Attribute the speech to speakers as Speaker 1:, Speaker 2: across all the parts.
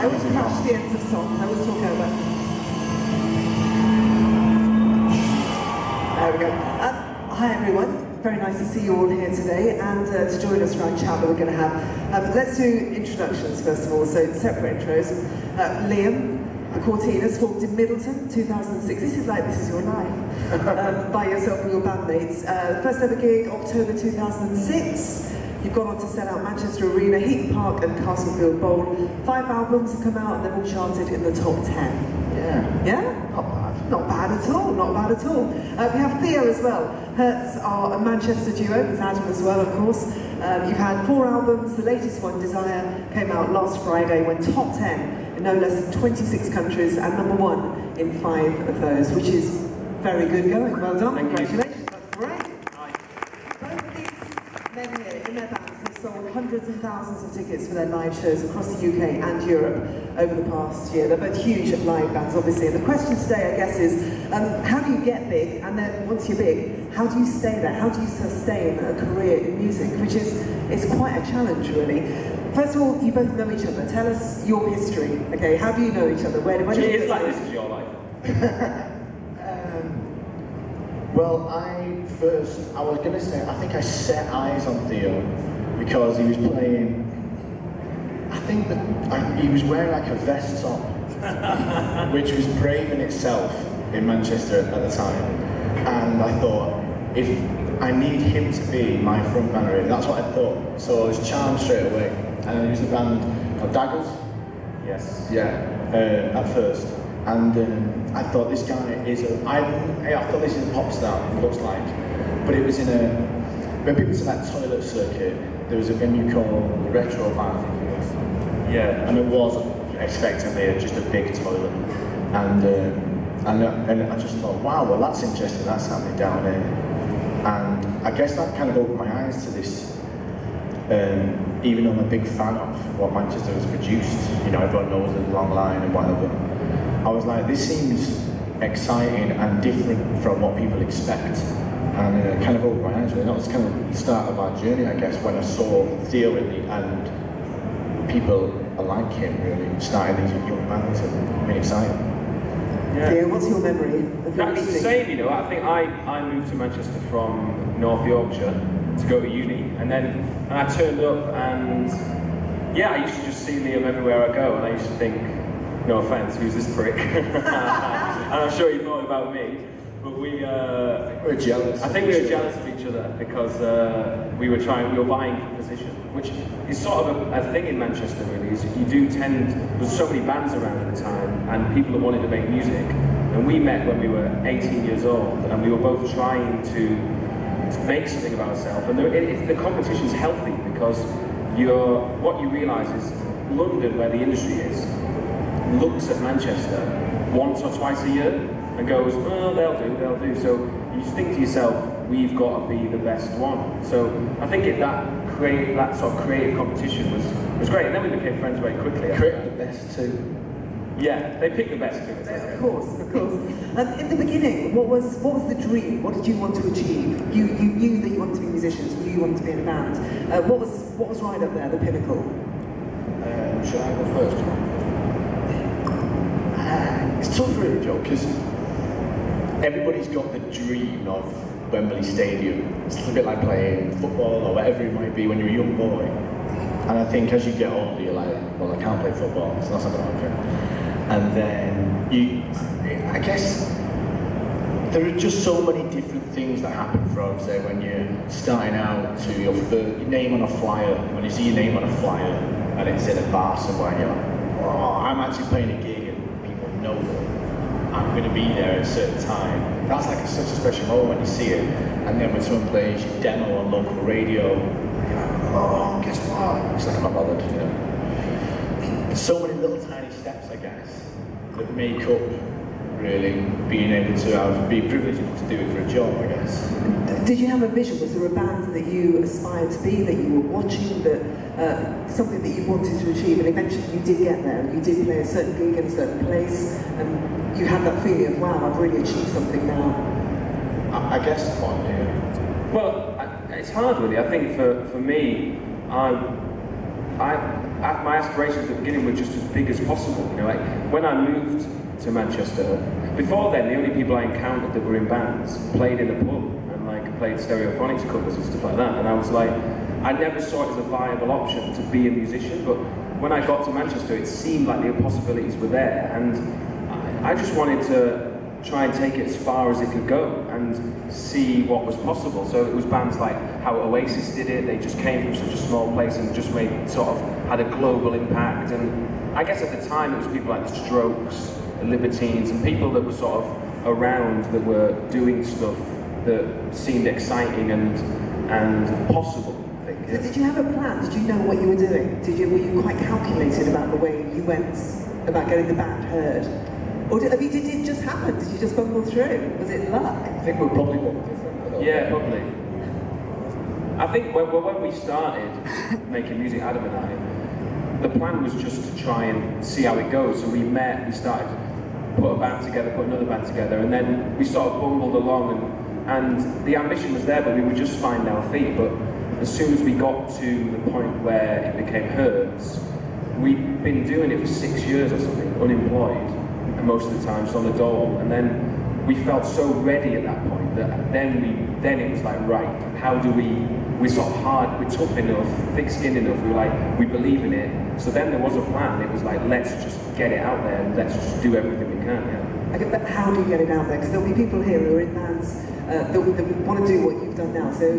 Speaker 1: always crash the ends of songs. I always talk over. There we go. Hi everyone. Very nice to see you all here today, and to join us for our chat that we're going to have. Let's do introductions first of all, so separate intros. Liam, the Cortinas, formed in Middleton, 2006. This is your life. By yourself and your bandmates. First ever gig, October 2006. You've gone on to sell out Manchester Arena, Heaton Park and Castlefield Bowl. 5 albums have come out and they've all charted in the top 10.
Speaker 2: Yeah.
Speaker 1: Yeah?
Speaker 2: Not bad.
Speaker 1: Not bad at all, not bad at all. We have Theo as well. Hurts are a Manchester duo, there's Adam as well, of course. You've had 4 albums, the latest one, Desire, came out last Friday, went top 10 in no less than 26 countries and #1 in 5 of those, which is very good going. Well done, congratulations, that's great. Both of these men here in their bands have sold hundreds and thousands of tickets for their live shows across the UK and Europe over the past year. They're both huge live bands, obviously. And the question today, I guess, is how do you get big? And then once you're big, how do you stay there? How do you sustain a career in music? Which is quite a challenge, really. First of all, you both know each other. Tell us your history. Okay, how do you know each other? Where did you
Speaker 3: it's like this is your life.
Speaker 2: Well, I was going to say, I think I set eyes on Theo because he was playing, I think that he was wearing like a vest top, which was brave in itself in Manchester at the time. And I thought, if I need him to be my front man, really, that's what I thought. So I was charmed straight away. And he was a band called Daggers.
Speaker 3: Yes.
Speaker 2: Yeah, at first. And I thought this guy is I thought this is a pop star, it looks like. But it was in when people said that toilet circuit, there was a venue called the Retro Bar, I think it was.
Speaker 3: Yeah.
Speaker 2: And it was effectively just a big toilet. And I just thought, wow, well that's interesting, that's happening down there. And I guess that kind of opened my eyes to this. Even though I'm a big fan of what Manchester has produced, you know, everyone knows the long line and whatever. I was like, this seems exciting and different from what people expect. And it kind of opened my eyes, really. That was kind of the start of our journey, I guess, when I saw Theo and people like him, really, starting these young bands and being exciting.
Speaker 1: Yeah. Theo, what's your memory of your
Speaker 3: That's the same, you know. I think I moved to Manchester from North Yorkshire to go to uni, and I turned up and yeah, I used to just see Liam everywhere I go, and I used to think, no offence, who's this prick? And I'm sure he thought about me, but we
Speaker 2: were jealous.
Speaker 3: I think we were jealous of each other because we were vying for position, which is sort of a thing in Manchester, really. Is you do there's so many bands around at the time, and people that wanted to make music, and we met when we were 18 years old, and we were both trying to make something of ourselves, and the competition's healthy because what you realise is London, where the industry is, looks at Manchester once or twice a year and goes, well, they'll do. So you just think to yourself, we've got to be the best one. So I think that sort of creative competition was great, and then we became friends very quickly.
Speaker 2: Created the best too.
Speaker 3: Yeah, they picked the best too.
Speaker 1: Of course. In the beginning, what was the dream? What did you want to achieve? You knew that you wanted to be musicians, you knew you wanted to be in a band. What was right up there, the pinnacle?
Speaker 2: Should I go first? It's tough really, Joe, because everybody's got the dream of Wembley Stadium. It's a little bit like playing football or whatever it might be when you're a young boy. And I think as you get older, you're like, well, I can't play football, so that's not going to happen. And then I guess there are just so many different things that happen from, say, when you're starting out to your name on a flyer. When you see your name on a flyer and it's in a bar somewhere, and you're like, oh, I'm actually playing a gig and people know that I'm going to be there at a certain time. That's like such a special moment when you see it. And then when someone plays your demo on local radio, you're like, oh, guess what? It's like, I'm not bothered, you know. There's so many little tiny steps, I guess, that make up really being able to be privileged enough to do it for a job, I guess.
Speaker 1: Did you have a vision? Was there a band that you aspired to be, that you were watching, that something that you wanted to achieve, and eventually you did get there, you did play a certain gig in a certain place, and you had that feeling of, wow, I've really achieved something now?
Speaker 2: I guess one, yeah.
Speaker 3: Well, it's hard really. I think for me, my aspirations at the beginning were just as big as possible. You know, like when I moved to Manchester, before then the only people I encountered that were in bands played in a pub and like played Stereophonics covers and stuff like that. And I was like, I never saw it as a viable option to be a musician. But when I got to Manchester, it seemed like the possibilities were there, and I just wanted to try and take it as far as it could go and see what was possible. So it was bands like how Oasis did it. They just came from such a small place and just had a global impact. And I guess at the time it was people like the Strokes, the Libertines, and people that were sort of around that were doing stuff that seemed exciting and possible. I think.
Speaker 1: So did you have a plan? Did you know what you were doing? Were you quite calculated about the way you went about getting the band heard? Or did it just happen? Did you just bumble through? Was it luck?
Speaker 2: I think we're probably both different.
Speaker 3: Yeah, probably. I think when we started making music, Adam and I, the plan was just to try and see how it goes. So we started, put a band together, put another band together, and then we sort of bumbled along, and the ambition was there, but we would just find our feet. But as soon as we got to the point where it became Hurts, we'd been doing it for 6 years or something, unemployed. And most of the time just on the dole, and then we felt so ready at that point that then it was like, right, how do we're sort of hard, we're tough enough, thick-skinned enough, we believe in it. So then there was a plan. It was like, let's just get it out there and let's just do everything we can. Yeah.
Speaker 1: Okay, but how do you get it out there? Because there'll be people here who are in bands that want to do what you've done now. So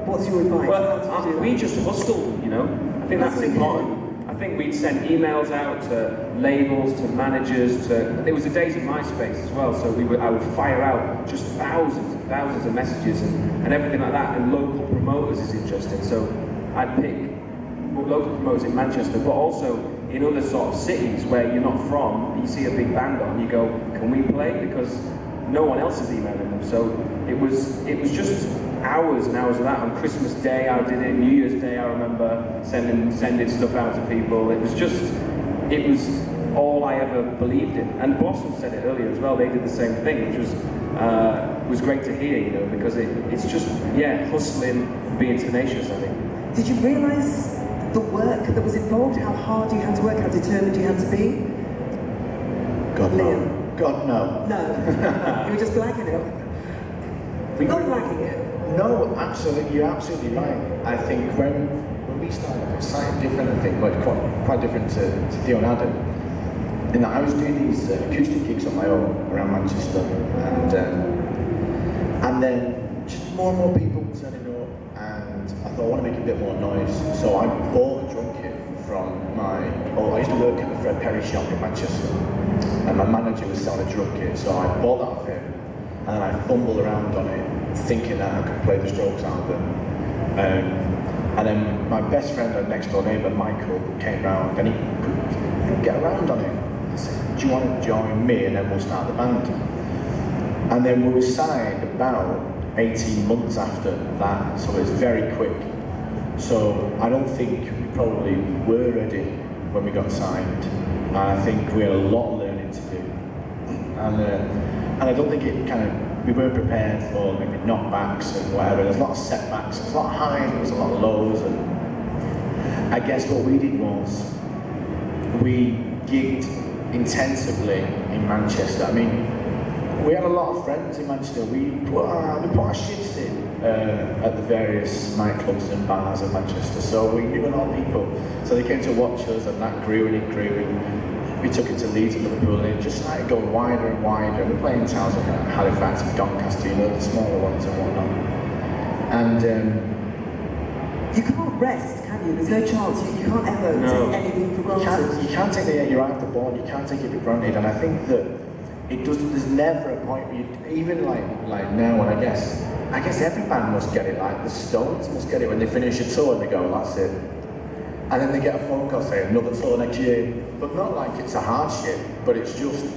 Speaker 1: what's your advice?
Speaker 3: Well, we just hustled, you know. I think that's important. I think we'd send emails out to labels, to managers, there was the days of MySpace as well, so I would fire out just thousands and thousands of messages and everything like that, and local promoters is interesting. So I'd pick local promoters in Manchester, but also in other sort of cities where you're not from, you see a big band on, you go, can we play? Because no one else is emailing them. So it was just hours and hours of that. On Christmas Day I did it, New Year's Day I remember sending stuff out to people. It was all I ever believed in. And Blossom said it earlier as well, they did the same thing, which was great to hear, you know, because it's just, hustling, being tenacious, I think.
Speaker 1: Did you realise the work that was involved, how hard you had to work, how determined you had to be?
Speaker 2: God,
Speaker 1: Liam?
Speaker 2: no. God, no.
Speaker 1: No. You were just blagging it. Not blagging it.
Speaker 2: No, absolutely, you're absolutely right. I think when we started, it was slightly different, I think, but quite different to Theo and Adam. In that I was doing these acoustic gigs on my own around Manchester, and then just more and more people turning up, and I thought I want to make a bit more noise. So I bought a drum kit from I used to work at the Fray shop in Manchester, and my manager was selling a drum kit, so I bought that off him, and then I fumbled around on it, thinking that I could play the Strokes album. And then my best friend and next door neighbour, Michael, came round and he couldn't get around on it. I said, do you want to join me and then we'll start the band? And then we were signed about 18 months after that, so it was very quick. So I don't think we probably were ready when we got signed. I think we had a lot of learning to do. And I don't think we weren't prepared for maybe knockbacks and whatever. There's a lot of setbacks, there's a lot of highs, there's a lot of lows, and I guess what we did was we gigged intensively in Manchester. I mean, we had a lot of friends in Manchester. We put our shifts in at the various nightclubs and bars in Manchester, so we knew a lot of people. So they came to watch us, and that grew and it grew. And we took it to Leeds and Liverpool, and it just started going wider and wider. We're playing towns like Halifax and Doncaster, you know, the smaller ones and whatnot. And
Speaker 1: you can't rest, can you? There's no chance. You can't ever take anything for granted.
Speaker 2: You can't take your eye off the ball. You can't take it for granted. And I think that there's never a point where even like now, and I guess every band must get it. Like the Stones must get it when they finish a tour and they go, that's it. And then they get a phone call saying another tour next year, but not like it's a hardship, but it's just,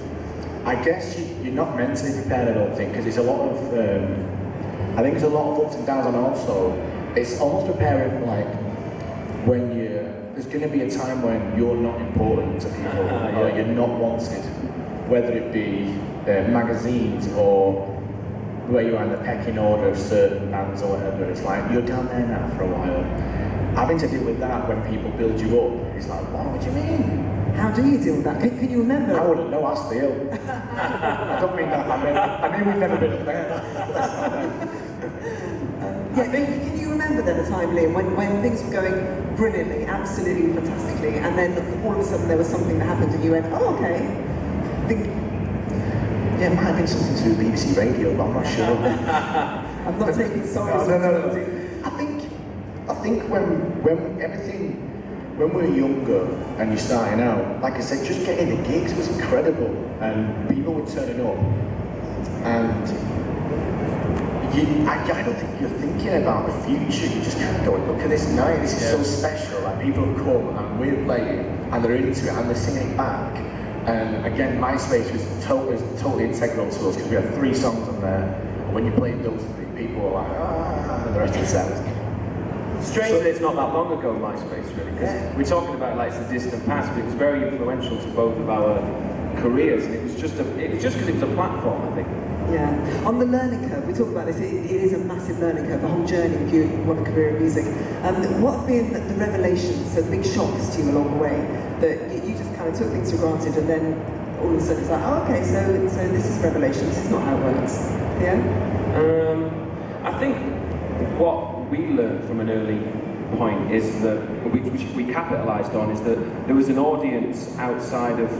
Speaker 2: I guess you're not mentally prepared, I don't think, because it's a lot of, I think it's a lot of ups and downs, and also it's almost preparing for like when there's going to be a time when you're not important to people, or you're not wanted, whether it be magazines or where you are in the pecking order of certain bands or whatever. It's like you're down there now for a while. having to deal with that when people build you up, it's like, what do you mean?
Speaker 1: How do you deal with that? Can you remember?
Speaker 2: I wouldn't know, ask Theo. I don't mean that, I mean we've never been up there.
Speaker 1: Can you remember then a time, Liam, when things were going brilliantly, absolutely fantastically, and then all of a sudden there was something that happened and you went, oh, okay.
Speaker 2: Yeah, it might have been something to do with BBC Radio, but I'm not sure.
Speaker 1: I'm not taking sorry.
Speaker 2: I think when we were younger and you're starting out, like I said, just getting the gigs was incredible, and people were turning up, and I don't think you're thinking about the future. You just kind of go, look at this night, this is so special. Like, people have come and we're playing, and they're into it, and they're singing it back. And again, MySpace was totally integral to us because we had 3 songs on there. And when you played those 3, people were like, ah, and the rest of the set was.
Speaker 3: Strange that it's not that long ago, MySpace, really, because we're talking about like it's a distant past, but it was very influential to both of our careers, and it was just because it was a platform, I think.
Speaker 1: Yeah. On the learning curve, we talk about this, it is a massive learning curve, the whole journey if you want a career in music. What have been the revelations, so the big shocks to you along the way, that you just kind of took things for granted and then all of a sudden it's like, oh, okay, so this is revelation, this is not how it works. Yeah?
Speaker 3: I think what we learned from an early point is that, which we capitalised on, is that there was an audience outside of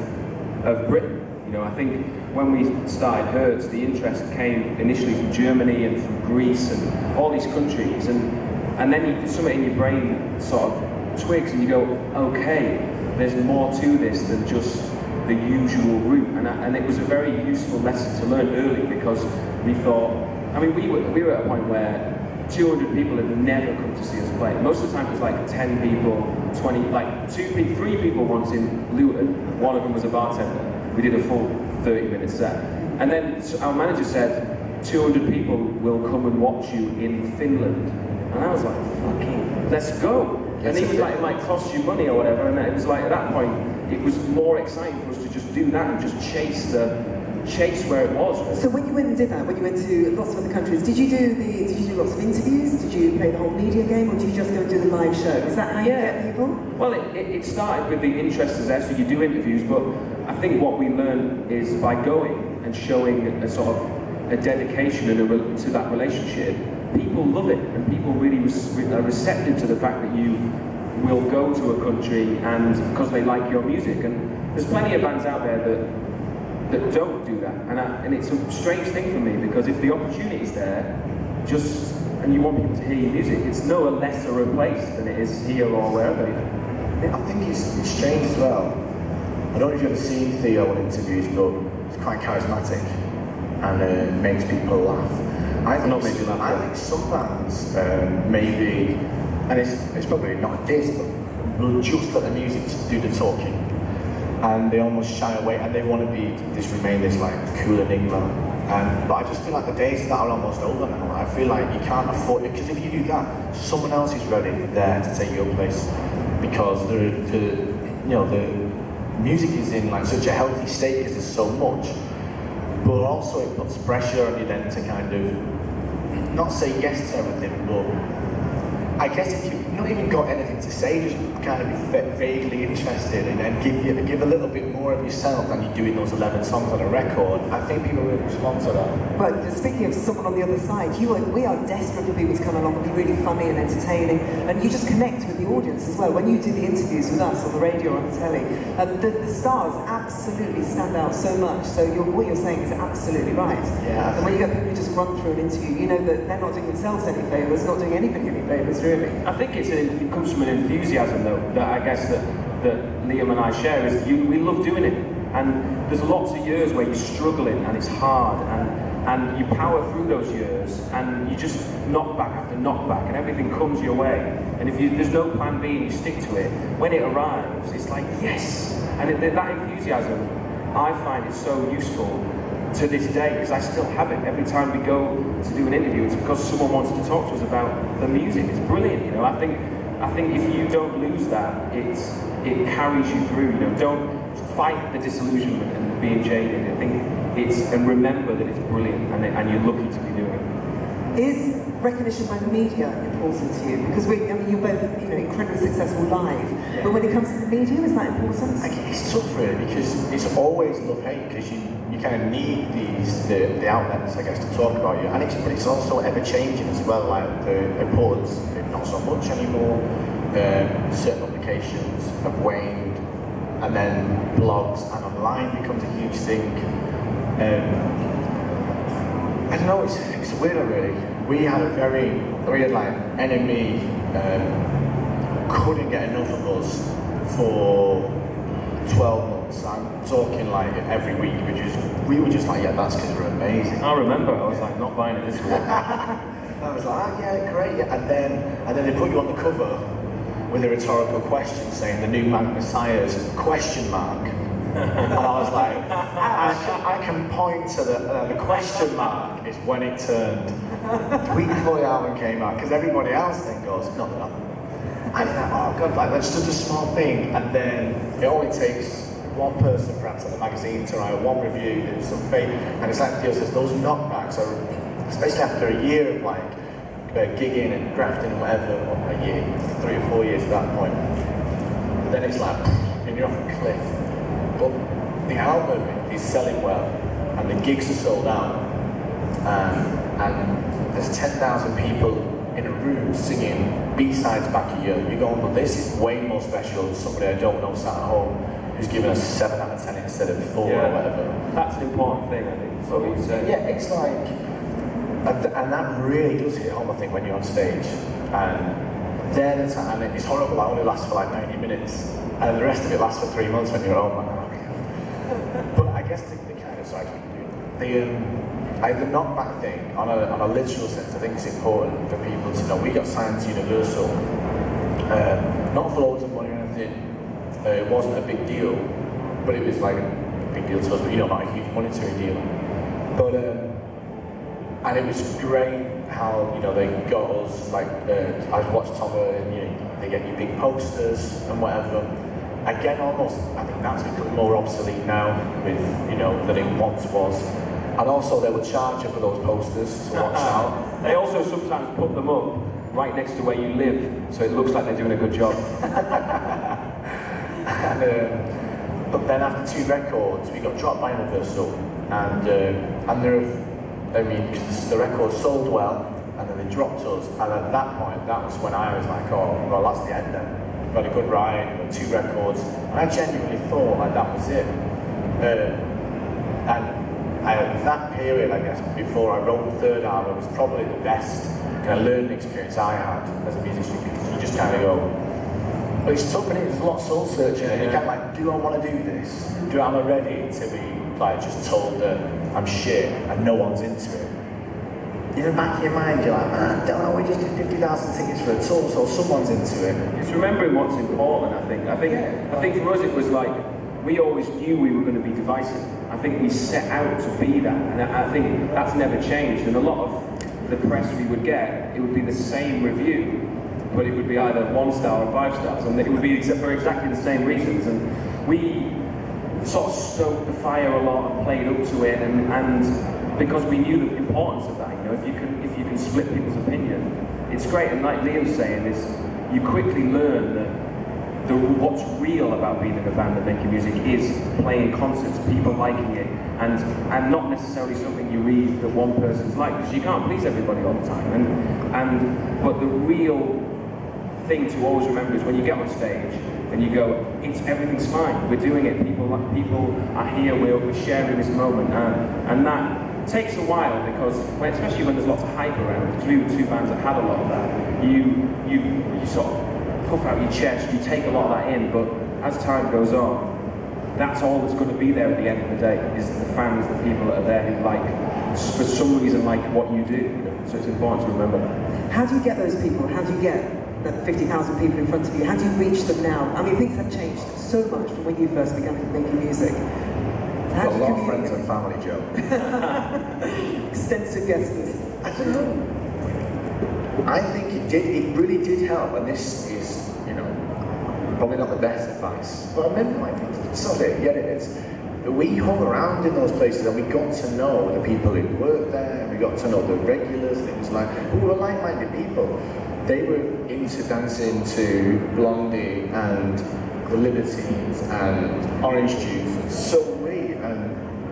Speaker 3: Britain. You know, I think when we started Hurts, the interest came initially from Germany and from Greece and all these countries, and then something in your brain sort of twigs and you go, okay, there's more to this than just the usual route, and it was a very useful lesson to learn early, because we thought, I mean, we were at a point where 200 people had never come to see us play. Most of the time it was like 10 people, 20, like 3 people once in Luton. One of them was a bartender. We did a full 30-minute set. And then our manager said, 200 people will come and watch you in Finland. And I was like, fucking, let's go. And he was like, it might cost you money or whatever. And it was like, at that point, it was more exciting for us to just do that and just chase where it was.
Speaker 1: So when you went and did that, when you went to lots of other countries, did you do lots of interviews? Did you play the whole media game, or did you just go and do the live show? Is that how you get people?
Speaker 3: Well, it started with the interest as there, so you do interviews, but I think what we learned is by going and showing a sort of a dedication and to that relationship, people love it, and people really are receptive to the fact that you will go to a country and because they like your music. And there's plenty of bands out there that don't do that, and it's a strange thing for me, because if the opportunity's there, and you want people to hear your music, it's no lesser a place than it is here or wherever.
Speaker 2: I think it's strange as well. I don't know if you've ever seen Theo in interviews, but he's quite charismatic and makes people laugh. I think some bands maybe, and it's probably not this, but will just let the music do the talking. And they almost shy away, and they want to remain this like cool enigma. But I just feel like the days of that are almost over now. I feel like you can't afford it, because if you do that, someone else is ready there to take your place, because the music is in like such a healthy state because there's so much. But also it puts pressure on you then to kind of not say yes to everything, but I guess if you've not even got anything to say, just kind of be vaguely interested and give a little bit more of yourself than you're doing those 11 songs on a record, I think people will respond to that.
Speaker 1: But speaking of someone on the other side, we are desperate for people to come along and be really funny and entertaining, and you just connect with the audience as well. When you do the interviews with us on the radio or on the telly, the stars absolutely stand out so much, so what you're saying is absolutely right.
Speaker 2: Yeah.
Speaker 1: And when you get people who just run through an interview, you know that they're not doing themselves any favours, not doing anybody any favours, really.
Speaker 3: I think it comes from an enthusiasm, though, that I guess that Liam and I share, is we love doing it. And there's lots of years where you're struggling and it's hard, and you power through those years, and you just knock back after knock back, and everything comes your way. And if there's no plan B and you stick to it, when it arrives, it's like, yes! And that enthusiasm, I find is so useful to this day, because I still have it. Every time we go to do an interview, it's because someone wants to talk to us about the music. It's brilliant, you know. I think if you don't lose that, it carries you through. You know, don't fight the disillusionment and being jaded. I think and remember that it's brilliant, and you're lucky to be doing it.
Speaker 1: Is recognition by the media important to you? Because I mean, you're both, you know, incredibly successful live, but when it comes to the media, is that important?
Speaker 2: It's tough really, because it's always love-hate, because you kind of need the outlets, I guess, to talk about you, but it's also ever-changing as well, like the importance, not so much anymore, certain publications have waned, and then blogs and online becomes a huge thing. I don't know, it's weird really. We had like enemy, couldn't get enough of us for 12 months. I'm talking like every week, we were just like, yeah, that's because we're amazing.
Speaker 3: I remember, I was like, not buying it this week.
Speaker 2: I was like, oh yeah, great. Yeah. And then they put you on the cover with a rhetorical question saying the new Messiah's question mark. And I was like, I can point to the question mark is when it turned. The week before the album came out, because everybody else then goes, no, they're not. I thought, oh god, like that's just a small thing. And then it only takes one person perhaps at the magazine to write one review, there's some fake, and it's like Theo says, those knockbacks are, especially after a year of like gigging and grafting and whatever, a year, 3 or 4 years at that point, then it's like, and you're off a cliff. But the album is selling well, and the gigs are sold out, and there's 10,000 people in a room singing B-sides back a year. You're going, well, this is way more special than somebody I don't know sat at home who's giving us 7 out of 10 instead of 4 or whatever.
Speaker 3: That's an important thing, I think. So
Speaker 2: yeah, it's like, and that really does hit home, I think, when you're on stage. And then it's horrible, that only lasts for like 90 minutes, and the rest of it lasts for 3 months when you're home. But I guess the kind of side the knockback thing, on a literal sense, I think it's important for people to know. We got signed to Universal, not for loads of money or anything. It wasn't a big deal, but it was like a big deal to us, but you know, not a huge monetary deal. But and it was great how, you know, they got us, like, I watched Tom, you know, they get you big posters and whatever. Again, almost, I think that's become more obsolete now, with, you know, than it once was. And also they would charge you for those posters, so watch out.
Speaker 3: They also sometimes put them up right next to where you live, so it looks like they're doing a good job.
Speaker 2: But then after 2 records, we got dropped by Universal, and because the record sold well, and then they dropped us, and at that point, that was when I was like, oh, well, that's the end then. We've had a good ride, we've got 2 records, and I genuinely thought like that was it. And that period, I guess, before I wrote the 3rd album, was probably the best kind of learning experience I had as a musician, because you just kind of go, well, it's tough, and it's a lot of soul searching, and you kind of like, do I want to do this? Am I ready to be like just told that I'm shit and no one's into it? In the back of your mind, you're like, man, don't know, we just did 50,000 tickets for a tour, so someone's into it.
Speaker 3: It's remembering what's important, I think. I think for us it was like, we always knew we were going to be divisive. I think we set out to be that, and I think that's never changed. And a lot of the press we would get, it would be the same review, but it would be either 1 star or 5 stars, and it would be for exactly the same reasons. And we sort of stoked the fire a lot and played up to it, and because we knew the importance of that. You know, if you can split people's opinion, it's great. And like Liam's saying, is you quickly learn that what's real about being in a band and making music is playing concerts, people liking it, and not necessarily something you read that one person's like, because you can't please everybody all the time. But the real thing to always remember is when you get on stage and you go, everything's fine, we're doing it, people are here, we're sharing this moment, and that takes a while, because especially when there's lots of hype around, because we were 2 bands that had a lot of that, you sort of puff out your chest, you take a lot of that in, but as time goes on, that's all that's going to be there at the end of the day, is the fans, the people that are there who like, for some reason, like what you do. So it's important to remember that.
Speaker 1: How do you get those people? How do you get the 50,000 people in front of you? How do you reach them now? I mean, things have changed so much from when you first began making music.
Speaker 2: Got a lot of friends and family, Joe.
Speaker 1: Extensive guest list.
Speaker 2: I don't know. I think it really did help, and this is, you know, probably not the best advice, but I remember, like, some of it, yeah, it is. we hung around in those places and we got to know the people who worked there, and we got to know the regulars, things like, who were like-minded people. They were into dancing to Blondie and the Libertines and Orange Juice, and so were we.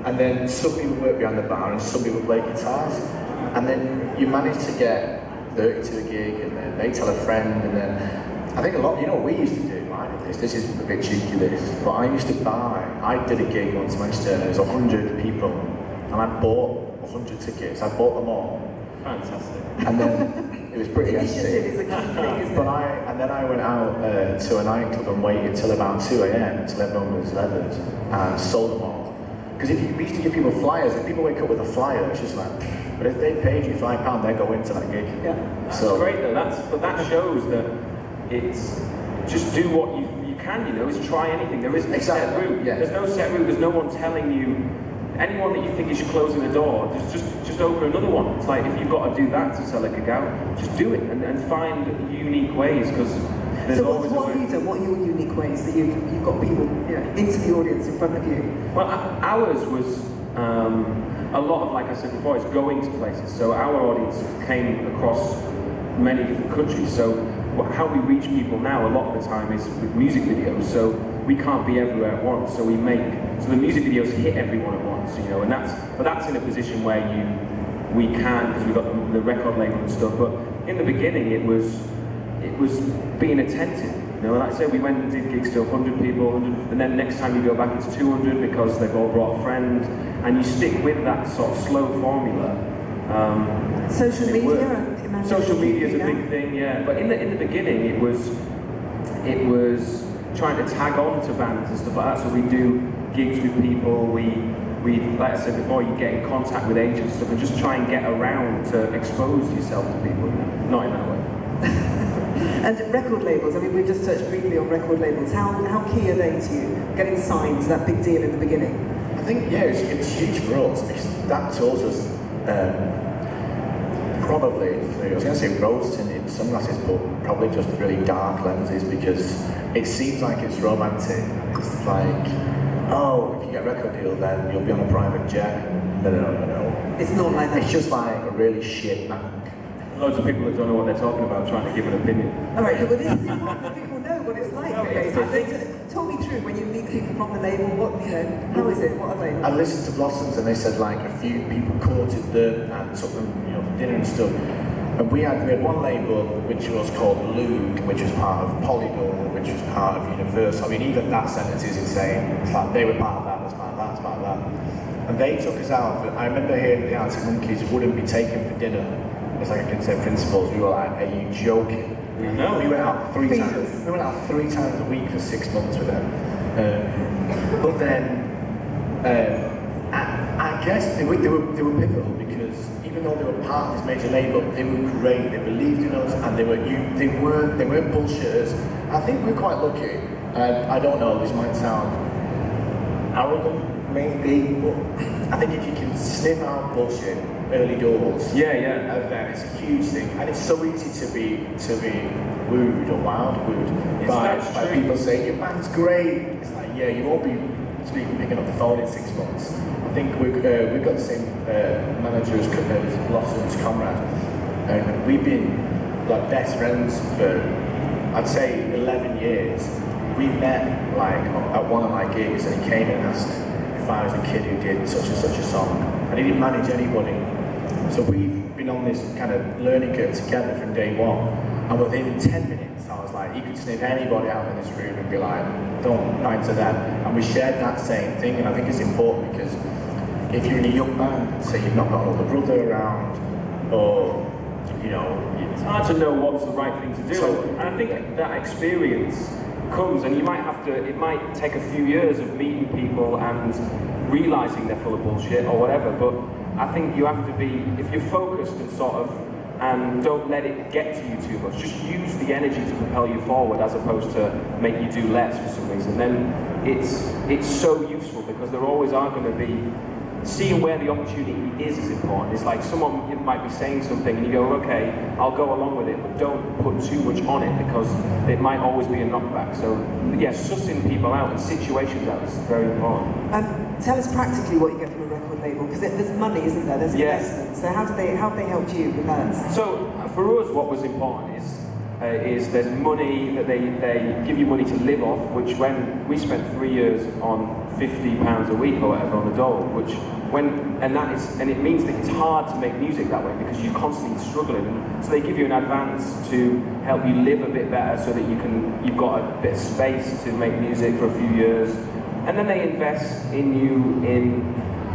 Speaker 2: And then some people work behind the bar and some people play guitars. And then you manage to get 30 to a gig, and then they tell a friend, and then I think a lot, you know what we used to do, right? This is a bit cheeky, but I used to I did a gig once in Manchester, and there was 100 people, and I bought 100 tickets, I bought them all.
Speaker 3: Fantastic.
Speaker 2: And then it was pretty empty.
Speaker 1: Initiative is a key thing, isn't
Speaker 2: But
Speaker 1: it?
Speaker 2: and then I went out to a nightclub and waited till about 2 a.m. until everyone was leathered and sold them all. Because we used to give people flyers, if people wake up with a flyer, it's just like, but if they paid you £5, they'd go into that gig.
Speaker 1: Yeah.
Speaker 3: That's great though, but that shows that it's just do what you can, you know, is try anything. There isn't a set route.
Speaker 2: Yeah.
Speaker 3: There's no set route, there's no one telling you, anyone that you think is closing the door, just open another one. It's like, if you've got to do that to sell a gig out, just do it and find unique ways, because there's
Speaker 1: So
Speaker 3: always
Speaker 1: what have you done? What are your unique ways that you've got people, you know, into the audience in front of you?
Speaker 3: Well, ours was a lot of, like I said before, it's going to places. So our audience came across many different countries. So how we reach people now a lot of the time is with music videos. So we can't be everywhere at once. So the music videos hit everyone at once, you know, and that's in a position where we can, because we've got the record label and stuff. But in the beginning, it was being attentive. You know, like I said, we went and did gigs to 100 people, and then next time you go back, it's 200 because they've all brought a friend, and you stick with that sort of slow formula.
Speaker 1: Social media,
Speaker 3: social media is a big thing, yeah. But in the beginning, it was trying to tag on to bands and stuff like that. So we do gigs with people. We like I said before, you get in contact with agents and stuff, and just try and get around to expose yourself to people. You know? Not in that way.
Speaker 1: And record labels, I mean, we've just touched briefly on record labels. How key are they to you, getting signed, to that big deal in the beginning?
Speaker 2: I think, yeah, it's huge for us, because that tells us probably, I was going to say rose-tinted sunglasses, but probably just really dark lenses, because it seems like it's romantic. It's like, oh, if you get a record deal, then you'll be on a private jet. No.
Speaker 1: It's not like that.
Speaker 2: It's just like a really shit bank.
Speaker 3: Loads of people that don't know what they're talking about trying to give an opinion.
Speaker 1: All right, but this is important that people know what it's like. Okay, so talk me through when you meet people from the label. What, you know, how is it? What are they?
Speaker 2: I listened to Blossoms, and they said like a few people courted them and took them, you know, for dinner and stuff. And we had one label which was called Luke, which was part of Polydor, which was part of Universal. I mean, even that sentence is insane. It's like they were part of that, that's part of that, that's part of that. And they took us out. I remember hearing the Arctic Monkeys wouldn't be taken for dinner. It's like a consent principles. We were like, are you joking?
Speaker 3: No.
Speaker 2: We went out 3 times. We went out 3 times a week for 6 months with them. But then, I guess they were pivotal, because even though they were part of this major label, they were great. They believed in us, and they weren't bullshitters. I think we're quite lucky. I don't know. This might sound arrogant, maybe, but I think if you can sniff out bullshit early doors, then it's a huge thing, and it's so easy to be wooed or wooed by people saying your band's great. It's like, yeah, you won't be picking up the phone in 6 months. I think we've got the same manager as Blossom's Conrad, and we've been like best friends for, I'd say, 11 years. We met like at one of my gigs, and he came and asked if I was the kid who did such and such a song, and he didn't manage anybody. So we've been on this kind of learning curve together from day one, and within 10 minutes I was like, you could sniff anybody out in this room and be like, don't write to them. And we shared that same thing, and I think it's important, because if you're in a young band, say you've not got an older brother around, or, you know,
Speaker 3: it's hard to know what's the right thing to do. And I think that experience comes, and it might take a few years of meeting people and realising they're full of bullshit or whatever, but I think you have to be, if you're focused and don't let it get to you too much, just use the energy to propel you forward as opposed to make you do less for some reason, then it's so useful, because there always are going to be seeing where the opportunity is important. It's like someone might be saying something and you go, okay, I'll go along with it, but don't put too much on it because it might always be a knockback. So yeah, sussing people out and situations out is very important.
Speaker 1: Tell us practically what you get from a record label, because there's money, isn't there? There's investment. So how have they helped you with that?
Speaker 3: So for us, what was important is there's money that they give you money to live off, which when we spent 3 years on £50 a week or whatever on the dole, and it means that it's hard to make music that way because you're constantly struggling. So they give you an advance to help you live a bit better so that you've got a bit of space to make music for a few years. And then they invest in you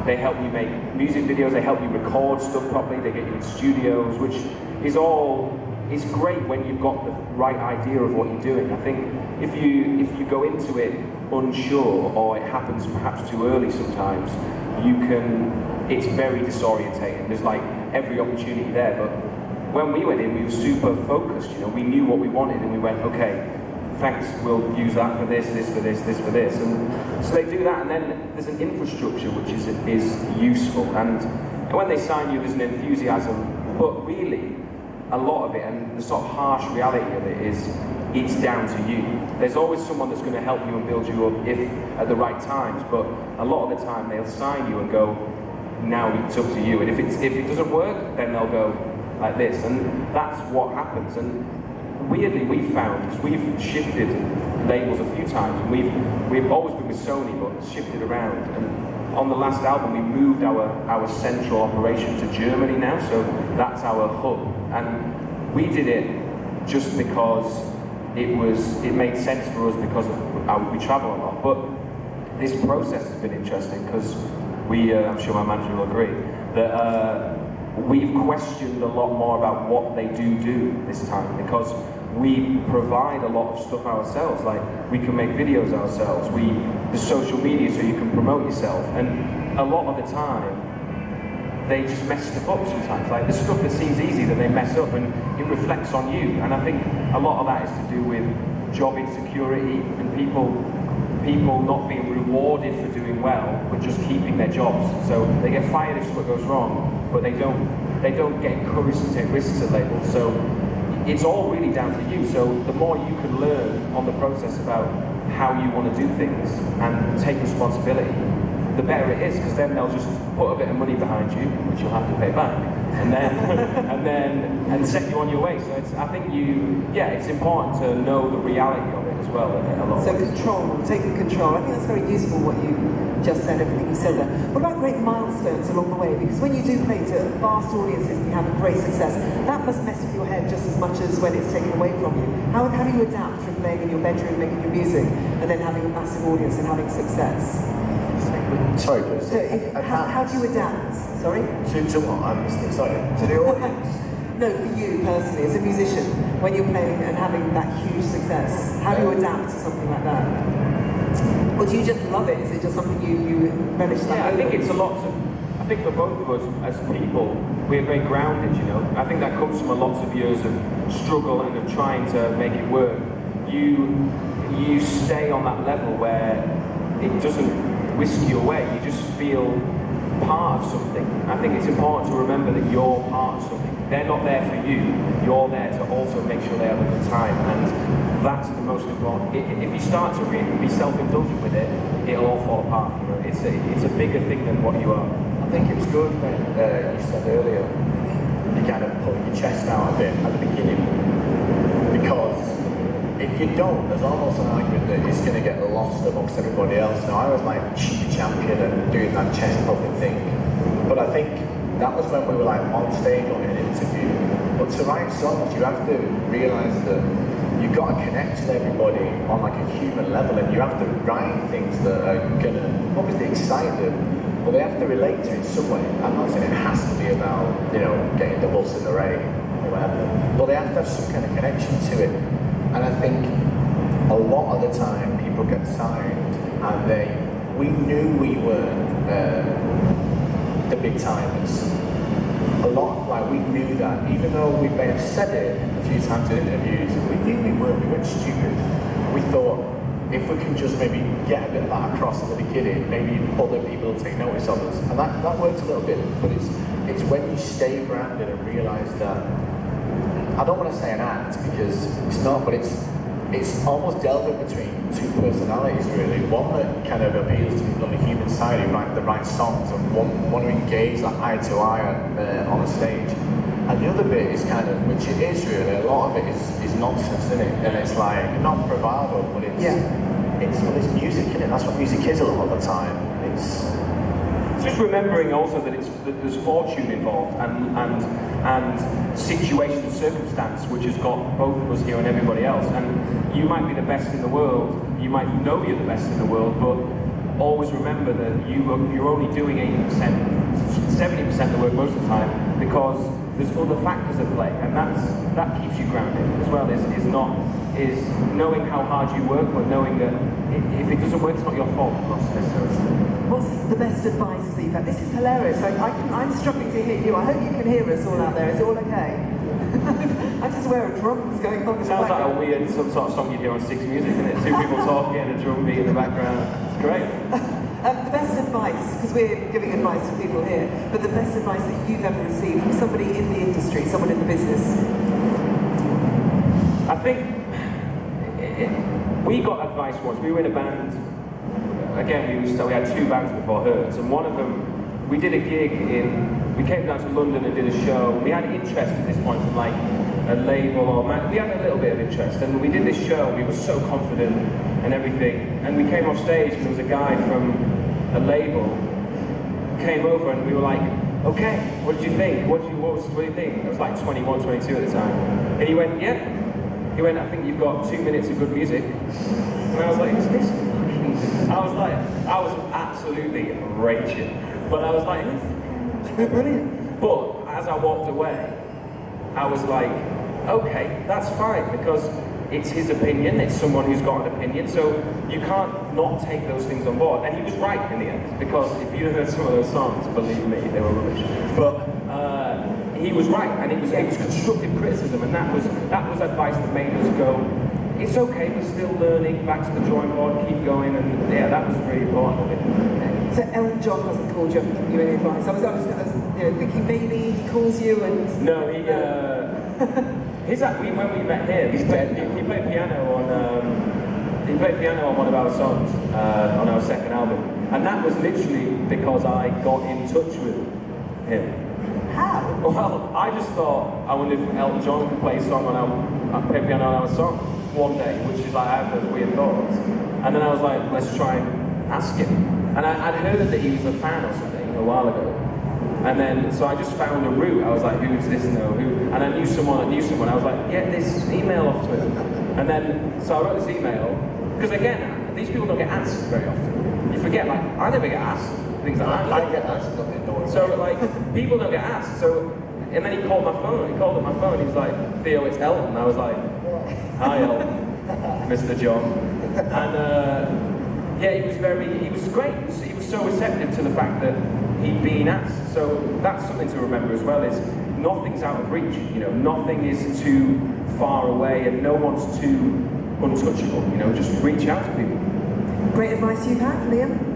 Speaker 3: they help you make music videos, they help you record stuff properly, they get you in studios, which is great when you've got the right idea of what you're doing. I think if you go into it unsure, or it happens perhaps too early sometimes, it's very disorientating. There's like every opportunity there, but when we went in, we were super focused, we knew what we wanted, and we went, okay, thanks, we'll use that for this, this for this, this for this. And so they do that, and then there's an infrastructure which is useful, and when they sign you, there's an enthusiasm, but really, a lot of it, and the sort of harsh reality of it is, it's down to you. There's always someone that's going to help you and build you up if at the right times, but a lot of the time they'll sign you and go, now it's up to you. And if it doesn't work, then they'll go like this, and that's what happens. And weirdly, we've found, because we've shifted labels a few times, and we've always been with Sony, but shifted around. And on the last album, we moved our central operation to Germany now, so that's our hub. And we did it just because it made sense for us because of how we travel a lot. But this process has been interesting because I'm sure my manager will agree, that we've questioned a lot more about what they do this time, because we provide a lot of stuff ourselves. Like, we can make videos ourselves, the social media so you can promote yourself, and a lot of the time they just mess stuff up sometimes. Like, the stuff that seems easy that they mess up, and it reflects on you. And I think a lot of that is to do with job insecurity and people not being rewarded for doing well, but just keeping their jobs. So they get fired if something goes wrong, but they don't get encouraged to take risks at labels. So it's all really down to you. So the more you can learn on the process about how you want to do things and take responsibility, the better it is, because then they'll just put a bit of money behind you, which you'll have to pay back, and then set you on your way. So I think it's important to know the reality of it as well.
Speaker 1: So taking control. I think that's very useful what you just said, everything you said there. What about great milestones along the way? Because when you do play to vast audiences and you have a great success, that must mess with your head just as much as when it's taken away from you. How do you adapt from playing in your bedroom, making your music, and then having a massive audience and having success?
Speaker 2: Sorry, please.
Speaker 1: So how do you adapt? Sorry?
Speaker 2: To what? I'm sorry. To the audience?
Speaker 1: No, for you personally, as a musician, when you're playing and having that huge success, how do you adapt to something like that? Or do you just love it? Is it just something you relish that?
Speaker 3: Yeah, I think it's I think for both of us as people, we're very grounded, I think that comes from lots of years of struggle and of trying to make it work. You stay on that level where it doesn't whisk you away, you just feel part of something. I think it's important to remember that you're part of something. They're not there for you, you're there to also make sure they have a good time, and that's the most important. If you start to be self-indulgent with it, it'll all fall apart. It's a bigger thing than what you are.
Speaker 2: I think it was good when you said earlier, you kind of pulling your chest out a bit at the beginning, because if you don't, there's almost an argument that it's going to get lost amongst everybody else. Now, I was like chief champion and doing that chest puffing thing, but I think that was when we were like on stage or in an interview. But to write songs, you have to realise that you've got to connect with everybody on like a human level, and you have to write things that are going to obviously excite them, but they have to relate to it in some way. I'm not saying it has to be about, getting the bus in the rain or whatever, but they have to have some kind of connection to it. And I think a lot of the time people get signed and we knew we weren't the big timers. A lot, like, we knew that, even though we may have said it a few times in interviews, we knew we weren't stupid. We thought, if we can just maybe get a bit of that across at the beginning, maybe other people will take notice of us. And that works a little bit, but it's when you stay grounded and realise that, I don't want to say an act because it's not, but it's almost delving between two personalities really. One that kind of appeals to people on the human side who write the right songs and want to engage like eye to eye on a stage. And the other bit is kind of, which it is really, a lot of it is nonsense, isn't it? And it's like, not bravado, but it's music, isn't it? That's what music is a lot of the time. It's
Speaker 3: just remembering also that there's fortune involved and situation and circumstance which has got both of us here and everybody else. And you might be the best in the world, you might know you're the best in the world, but always remember that you're only doing 80%, 70% of the work most of the time because there's other factors at play, and that keeps you grounded as well. Is knowing how hard you work, but knowing that if it doesn't work, it's not your fault, not necessarily.
Speaker 1: What's the best advice that you've had? This is hilarious. I'm struggling to hear you. I hope you can hear us all out there. Is it all okay? I just wear a drums going on.
Speaker 3: It sounds like a weird, some sort of song you'd hear on Six Music, isn't it? Two people talking and a drum beat in the background. It's great.
Speaker 1: The best advice, because we're giving advice to people here, but the best advice that you've ever received from somebody in the industry, someone in the business?
Speaker 3: I think we got advice once. We were in a band. Again, we had two bands before Hurts, and one of them, we did a gig we came down to London and did a show. We had interest at this point from like a label or we had a little bit of interest, and we did this show. We were so confident and everything, and we came off stage and there was a guy from a label came over and we were like, okay, what did you think? What do you think? I was like 21, 22 at the time. And he went, yeah. He went, I think you've got 2 minutes of good music. And I was like, is this fucking... I was absolutely raging. But I was like, brilliant. But as I walked away, I was like, okay, that's fine, because it's his opinion, it's someone who's got an opinion, so you can't not take those things on board. And he was right in the end, because if you heard some of those songs, believe me, they were rubbish. But he was right, and it was constructive criticism, and that was advice that made us go, it's okay, we're still learning, back to the drawing board, keep going, and yeah, that was really important of it.
Speaker 1: So Elton John hasn't called you, given you any advice? I was thinking maybe he calls you and...
Speaker 3: No, he's actually, when we met him, he played piano on one of our songs, on our second album, and that was literally because I got in touch with him.
Speaker 1: How?
Speaker 3: Well, I just thought, I wonder if Elton John could play a song play piano on our song one day, which is like, I have those weird thoughts. And then I was like, let's try and ask him. And I'd heard that he was a fan or something a while ago. And then, so I just found a route. I was like, who's this now? Who? And I knew someone that knew someone. I was like, get this email off to him. And then, so I wrote this email, because again, these people don't get asked very often. You forget, like, I never get asked. Things like that.
Speaker 2: I get asked,
Speaker 3: so like, people don't get asked. So, and then he called my phone. He called up my phone. He was like, Theo, it's Elton. I was like, hi Elton, Mr. John. And yeah, he was great. He was so receptive to the fact that he'd been asked. So that's something to remember as well, is nothing's out of reach. You know, nothing is too far away, and no one's too untouchable. You know, just reach out to people.
Speaker 1: Great advice you've had, Liam?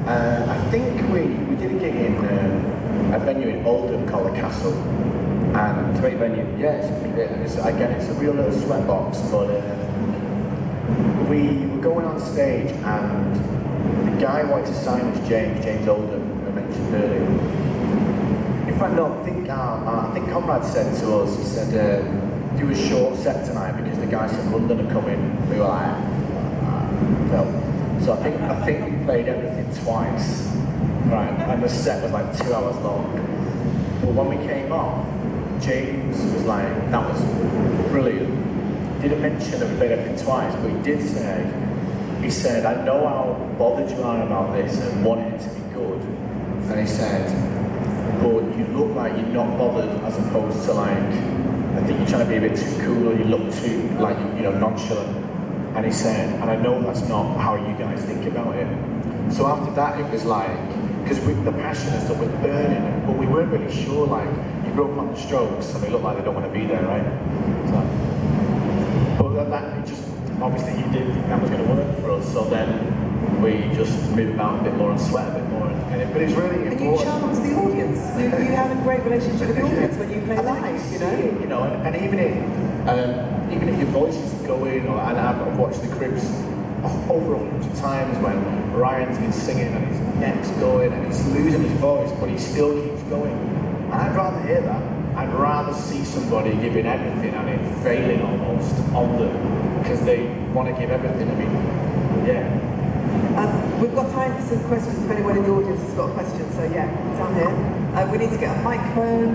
Speaker 2: I think we did a gig in a venue in Oldham called the Castle, and
Speaker 3: Great venue.
Speaker 2: Yes, it's a real little sweatbox. But we were going on stage, and the guy wanted to sign us, James Oldham, I mentioned earlier. In fact, no, I think Conrad said to us, he said, do a short set tonight because the guys from London are coming. We were like, no. So I think we played everything twice, right? And the set was like 2 hours long. But when we came off, James was like, that was brilliant. Didn't mention that we played everything twice, but he did say, he said, I know how bothered you are about this and want it to be good. And he said, but you look like you're not bothered, as opposed to like, I think you're trying to be a bit too cool, or you look too like, you know, nonchalant. And he said, and I know that's not how you guys think about it. So after that, it was like, because the passion and stuff was burning, but we weren't really sure, like, you broke on the Strokes, and they look like they don't want to be there, right? So, but that it just, obviously you didn't think that was going to work for us, so then we just moved about a bit more and sweat a bit more. But it's really important.
Speaker 1: And you challenge the audience. You have a great relationship with the audience when you play live, you know?
Speaker 2: You know, and even if your voice is going, and I've watched the Cribs over 100 times when Ryan's been singing and his neck's going and he's losing his voice, but he still keeps going. And I'd rather hear that. I'd rather see somebody giving everything and it failing almost on them because they want to give everything. I mean, yeah.
Speaker 1: We've got time for some questions if anyone in the audience has got a question, so yeah, down here. We need to get a microphone.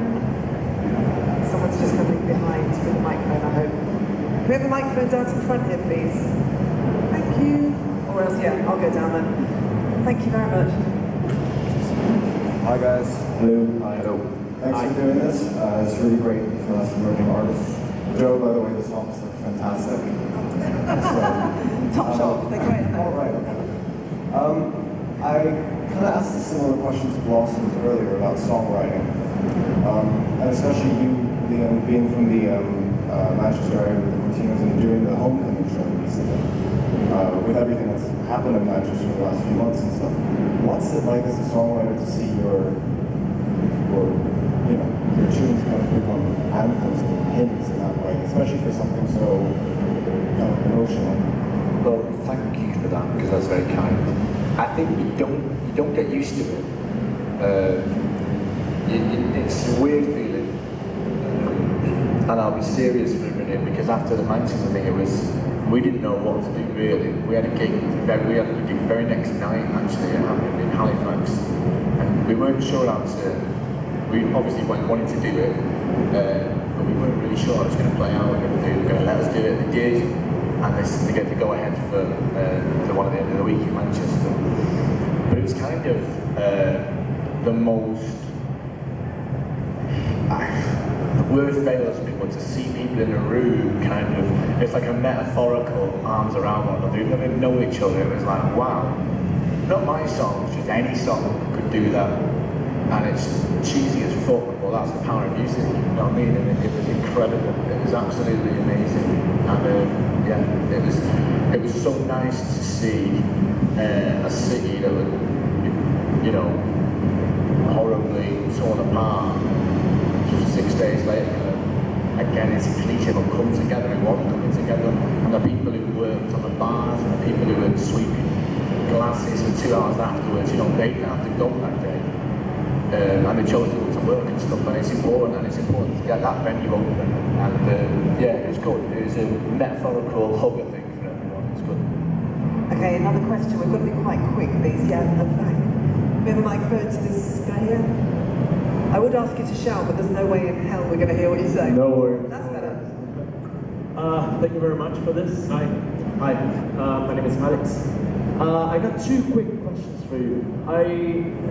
Speaker 1: Someone's just coming behind with a microphone, I hope. Can we have a microphone down to the front here, please? Thank you. Or else, yeah, I'll go down then. Thank you very much.
Speaker 4: Hi guys. Hello. Hi. Hello. Thanks
Speaker 2: Hi.
Speaker 4: for doing this. It's really great for us emerging artists. Joe, by the way, the songs are fantastic.
Speaker 1: Top shot, they're great, aren't they?
Speaker 4: All right. Okay. I kind of asked a similar question to Blossoms earlier about songwriting, and especially you, Liam, being from the Manchester area with the Cortinas and doing the homecoming show recently. With everything that's happened in Manchester in the last few months and stuff, what's it like as a songwriter to see your tunes kind of become anthems and hymns in that way, especially for something so kind of emotional?
Speaker 2: Well, thank you for that because that's very kind. I think you don't get used to it. It's a weird feeling, and I'll be serious for a minute because after the Manchester thing, we didn't know what to do really. We had a gig the very next night actually in Halifax, and we weren't sure how to. We obviously wanted to do it, but we weren't really sure how it was going to play out. If they were going to let us do it, they did, and they get to go ahead for the one at the end of the week in Manchester. But it was kind of the most. The word fails me, but to see people in a room, kind of, it's like a metaphorical arms around one another. Even though they know each other, it was like, wow, not my songs, just any song could do that. And it's cheesy as fuck, well that's the power of music, you know what I mean? And it was incredible, it was absolutely amazing. And yeah, it was so nice to see a city that was, you know, horribly torn apart 6 days later. Again, it's a cliche, but come together, it wasn't coming together. And the people who worked on the bars and the people who were sweeping glasses for 2 hours afterwards, you know, they didn't have to go that day. And they chose to work and stuff, and it's important to get that venue open. And yeah, it was good. It was a metaphorical hug, I think, for everyone. It's good.
Speaker 1: Okay, another question. We've got to be quite quick, please. Yeah, at the back. We have a microphone to this guy here. I would ask you to shout, but there's no way in hell we're going to hear what you say.
Speaker 5: No worries.
Speaker 1: That's better.
Speaker 5: Thank you very much for this. Hi. My name is Alex. I got two quick questions for you. I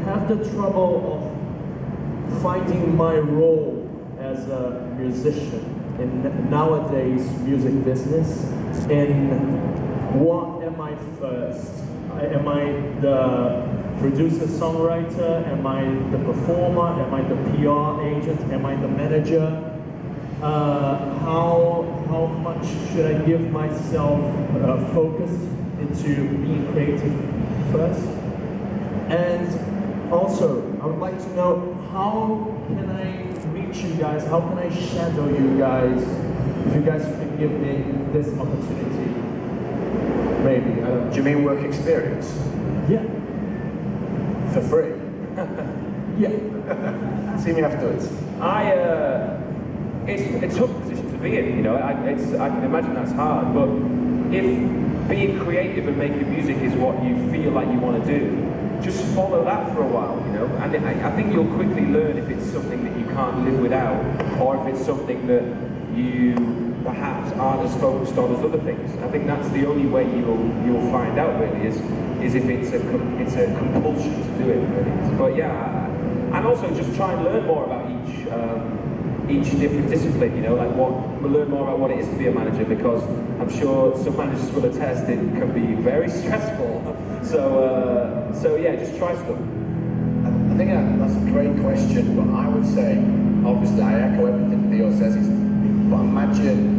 Speaker 5: have the trouble of finding my role as a musician in nowadays music business. And what am I first? Am I the producer, songwriter? Am I the performer? Am I the PR agent? Am I the manager? How much should I give myself focus into being creative first? And also, I would like to know, how can I reach you guys? How can I shadow you guys? If you guys can give me this opportunity, maybe, I don't know.
Speaker 2: Do you mean work experience?
Speaker 5: Yeah.
Speaker 2: For free?
Speaker 5: Yeah.
Speaker 2: See me afterwards.
Speaker 3: It's a tough position to be in, you know. I can imagine that's hard, but if being creative and making music is what you feel like you want to do, just follow that for a while, you know. And I think you'll quickly learn if it's something that you can't live without, or if it's something that you perhaps aren't as focused on as other things. I think that's the only way you'll find out really is if it's a compulsion to do it really. But yeah, and also just try and learn more about each different discipline, you know, like learn more about what it is to be a manager, because I'm sure some managers will attest it can be very stressful. So yeah, just try stuff.
Speaker 2: I think that's a great question, but I would say, obviously I echo everything Theo says, but imagine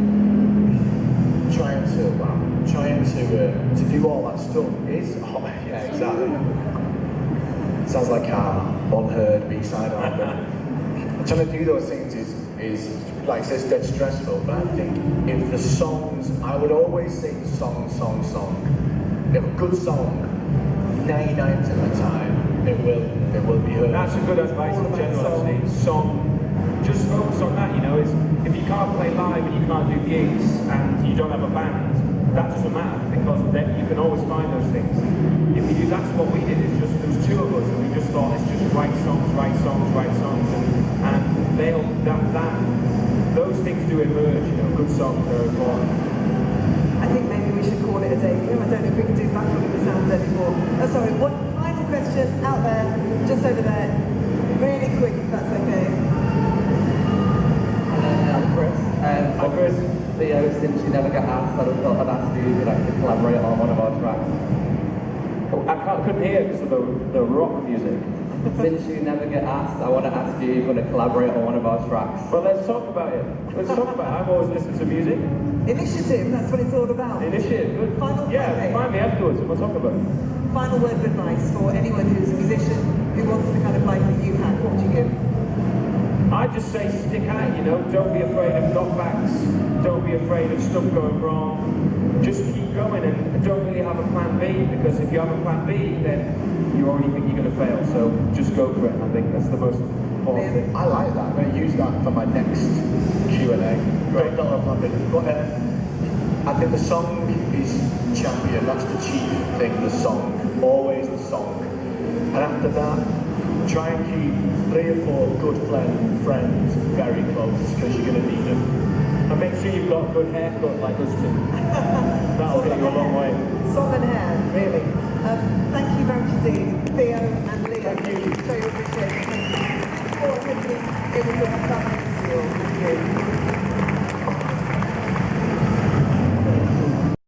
Speaker 2: to do all that stuff is yeah, exactly. Sounds like our unheard B-side album. Trying to do those things is like I said, it's dead stressful, but I think if the songs, I would always say song. If a good song, 99% of the time, it will be heard.
Speaker 3: That's a good advice in general, actually. Song, just focus on that, you know. It's, if you can't play live and you can't do gigs and you don't have a band, that doesn't matter, because then you can always find those things. If you do, that's what we did, it's just, there was two of us and we just thought, let's just write songs, and they'll, those things do emerge, you know, good songs are important.
Speaker 1: I think maybe we should call it a day. I don't know if we can do backup with the sound anymore. Oh, sorry, one final question out there, just over there. Really quick, if that's okay.
Speaker 6: I'm Chris.
Speaker 3: Hi, Chris.
Speaker 6: Theo, since you never got asked, I thought I'd ask you if you'd like to collaborate on one of our tracks.
Speaker 3: Couldn't hear because of the rock music.
Speaker 6: Since you never get asked, I want to ask you if you want to collaborate on one of our tracks.
Speaker 3: Well, let's talk about it. Let's talk about it. I've always listened to music.
Speaker 1: Initiative, that's what it's all about.
Speaker 3: Initiative, good.
Speaker 1: Final
Speaker 3: yeah,
Speaker 1: word.
Speaker 3: find me afterwards and we'll talk about it.
Speaker 1: Final word of advice for anyone who's a musician who wants the kind of life that you've had. What would you give?
Speaker 3: I just say stick at it, you know, don't be afraid of knockbacks, don't be afraid of stuff going wrong, just keep going and don't really have a plan B, because if you have a plan B, then you already think you're going to fail, so just go for it. I think that's the most important thing.
Speaker 2: I like that. I'm going to use that for my next Q&A. Great, not a plan B. But I think the song is champion, that's the chief thing, the song, always the song. And after that, try and keep 3 or 4 good friends very close, because you're going to need them.
Speaker 3: And make sure you've got a good haircut like us two. That'll get you a long way.
Speaker 1: Song and hair, really. Thank you very much indeed, Theo and Leo.
Speaker 3: Thank you.
Speaker 1: So appreciate it. Thank you for listening. It was a fabulous deal. Thank you.